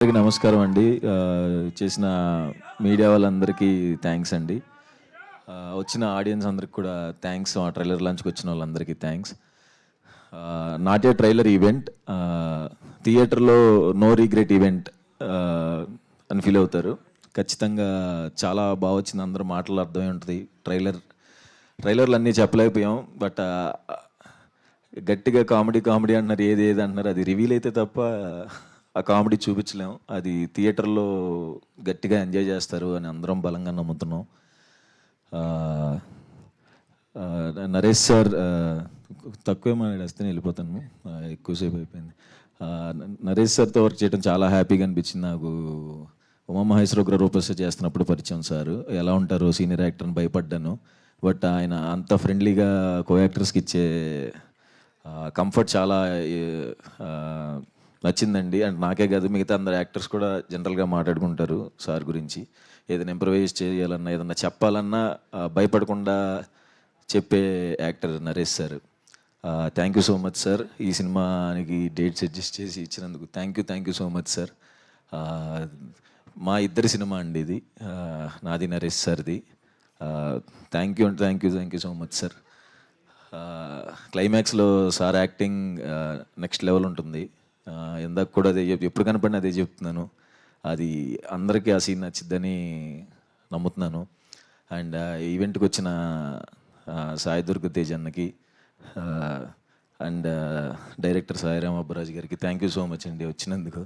అందరికీ నమస్కారం అండి. చేసిన మీడియా వాళ్ళందరికీ థ్యాంక్స్ అండి. వచ్చిన ఆడియన్స్ అందరికి కూడా థ్యాంక్స్. ఆ ట్రైలర్ లాంచ్కి వచ్చిన వాళ్ళందరికీ thanks. Not a trailer event, థియేటర్లో నో రిగ్రెట్ ఈవెంట్ అని ఫీల్ అవుతారు. ఖచ్చితంగా చాలా బాగా వచ్చింది. అందరూ మాటలు అర్థమై ఉంటుంది. ట్రైలర్లు అన్నీ చెప్పలేకపోయాం, బట్ గట్టిగా కామెడీ కామెడీ అంటున్నారు, ఏది అంటున్నారు. అది రివీల్ అయితే తప్ప ఆ కామెడీ చూపించలేం. అది థియేటర్లో గట్టిగా ఎంజాయ్ చేస్తారు అని అందరం బలంగా నమ్ముతున్నాం. నరేష్ సార్ తక్కువే మాట్లాడేస్తే వెళ్ళిపోతాను, ఎక్కువసేపు అయిపోయింది. నరేష్ సార్తో వర్క్ చేయడం చాలా హ్యాపీగా అనిపించింది నాకు. ఉమామహేశ్వర రూపస్ చేస్తున్నప్పుడు పరిచయం సారు, ఎలా ఉంటారు సీనియర్ యాక్టర్ని భయపడ్డాను. బట్ ఆయన అంత ఫ్రెండ్లీగా కో యాక్టర్స్కి ఇచ్చే కంఫర్ట్ చాలా నచ్చిందండి. అండ్ నాకే కాదు, మిగతా అందరు యాక్టర్స్ కూడా జనరల్గా మాట్లాడుకుంటారు సార్ గురించి. ఏదైనా ఇంప్రవైజ్ చేయాలన్నా, ఏదన్నా చెప్పాలన్నా భయపడకుండా చెప్పే actor Naresh sir. Thank you so much sir. ఈ సినిమానికి డేట్స్ అడ్జస్ట్ చేసి ఇచ్చినందుకు thank you so much sir. మా ఇద్దరి సినిమా అండి ఇది, నాది నరేష్ సార్ది. Thank you so much sir. క్లైమాక్స్లో సార్ యాక్టింగ్ నెక్స్ట్ లెవెల్ ఉంటుంది. ఇందాక కూడా అదే ఎప్పుడు కనపడినా అదే చెప్తున్నాను. అది అందరికీ ఆ సీన్ నచ్చిద్దని నమ్ముతున్నాను. అండ్ ఈవెంట్కి వచ్చిన సాయి దుర్గ తేజ్ అన్నకి అండ్ డైరెక్టర్ సాయిరామ్ అబ్బరాజు గారికి థ్యాంక్ యూ సో మచ్ అండి వచ్చినందుకు.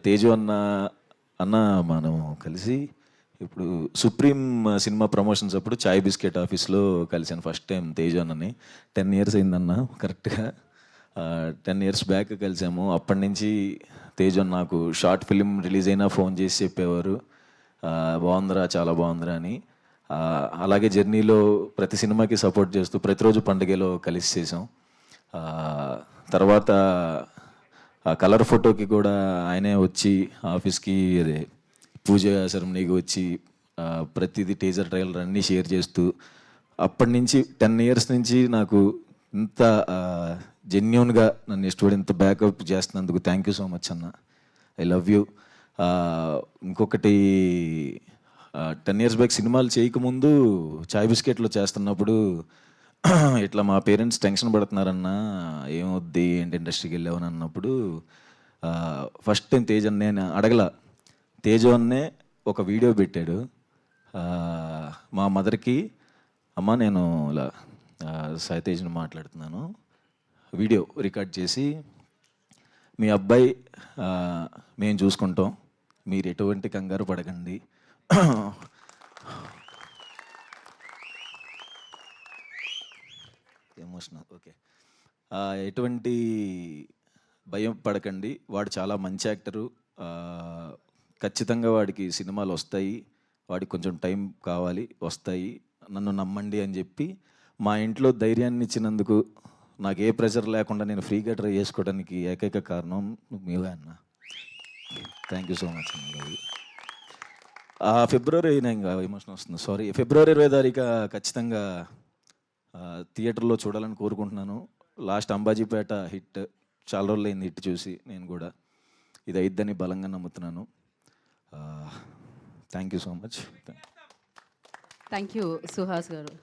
తేజు అన్న మనం కలిసి ఇప్పుడు సుప్రీం సినిమా ప్రమోషన్స్ అప్పుడు చాయ్ బిస్కెట్ ఆఫీస్లో కలిసాను ఫస్ట్ టైం తేజు అన్నని. 10 years అయిందన్న, కరెక్ట్గా 10 years బ్యాక్ కలిసాము. అప్పటి నుంచి తేజు అన్న నాకు షార్ట్ ఫిలిం రిలీజ్ అయినా ఫోన్ చేసి చెప్పేవారు, బాగుందిరా, చాలా బాగుందిరా అని. అలాగే జర్నీలో ప్రతి సినిమాకి సపోర్ట్ చేస్తూ ప్రతిరోజు పండుగలో కలిసి చేసాం. తర్వాత కలర్ ఫోటోకి కూడా ఆయనే వచ్చి ఆఫీస్కి, అదే పూజ సెరమనీకి వచ్చి ప్రతిదీ టీజర్ ట్రైలర్ అన్నీ షేర్ చేస్తూ, అప్పటి నుంచి 10 years నుంచి నాకు ఇంత జెన్యూన్గా నన్ను ఇష్టపడి ఇంత బ్యాకప్ చేస్తున్నందుకు థ్యాంక్ యూ సో మచ్ అన్న. I love you. ఇంకొకటి, 10 years బ్యాక్ సినిమాలు చేయకముందు చాయ్ బిస్కెట్లో చేస్తున్నప్పుడు ఇట్లా మా పేరెంట్స్ టెన్షన్ పడుతున్నారన్నా, ఏమొద్ది ఏంటి ఇండస్ట్రీకి వెళ్ళావని అన్నప్పుడు ఫస్ట్ టైం తేజ్ అన్నే అడగల. తేజు అన్నే ఒక వీడియో పెట్టాడు మా మదర్కి, అమ్మ నేను ఇలా సాయి తేజ్ని మాట్లాడుతున్నాను, వీడియో రికార్డ్ చేసి, మీ అబ్బాయి మేము చూసుకుంటాం, మీరు ఎటువంటి కంగారు పడకండి, ఎమోషనల్, ఓకే, ఎటువంటి భయం పడకండి, వాడు చాలా మంచి యాక్టరు, ఖచ్చితంగా వాడికి సినిమాలు వస్తాయి, వాడికి కొంచెం టైం కావాలి, వస్తాయి, నన్ను నమ్మండి అని చెప్పి మా ఇంట్లో ధైర్యాన్ని ఇచ్చినందుకు, నాకు ఏ ప్రెషర్ లేకుండా నేను ఫ్రీగా ట్రై చేసుకోవడానికి ఏకైక కారణం మీవే అన్న. థ్యాంక్ యూ సో మచ్ అన్న. ఫిబ్రవరి, నేను ఎమోషన్ వస్తుంది, సారీ, ఫిబ్రవరి 20 ఖచ్చితంగా థియేటర్లో చూడాలని కోరుకుంటున్నాను. లాస్ట్ అంబాజీపేట హిట్, చాలా రోజులు అయింది హిట్ చూసి, నేను కూడా ఇది అయిద్దని బలంగా నమ్ముతున్నాను. Thank you so much. Thank you Suhas గారు.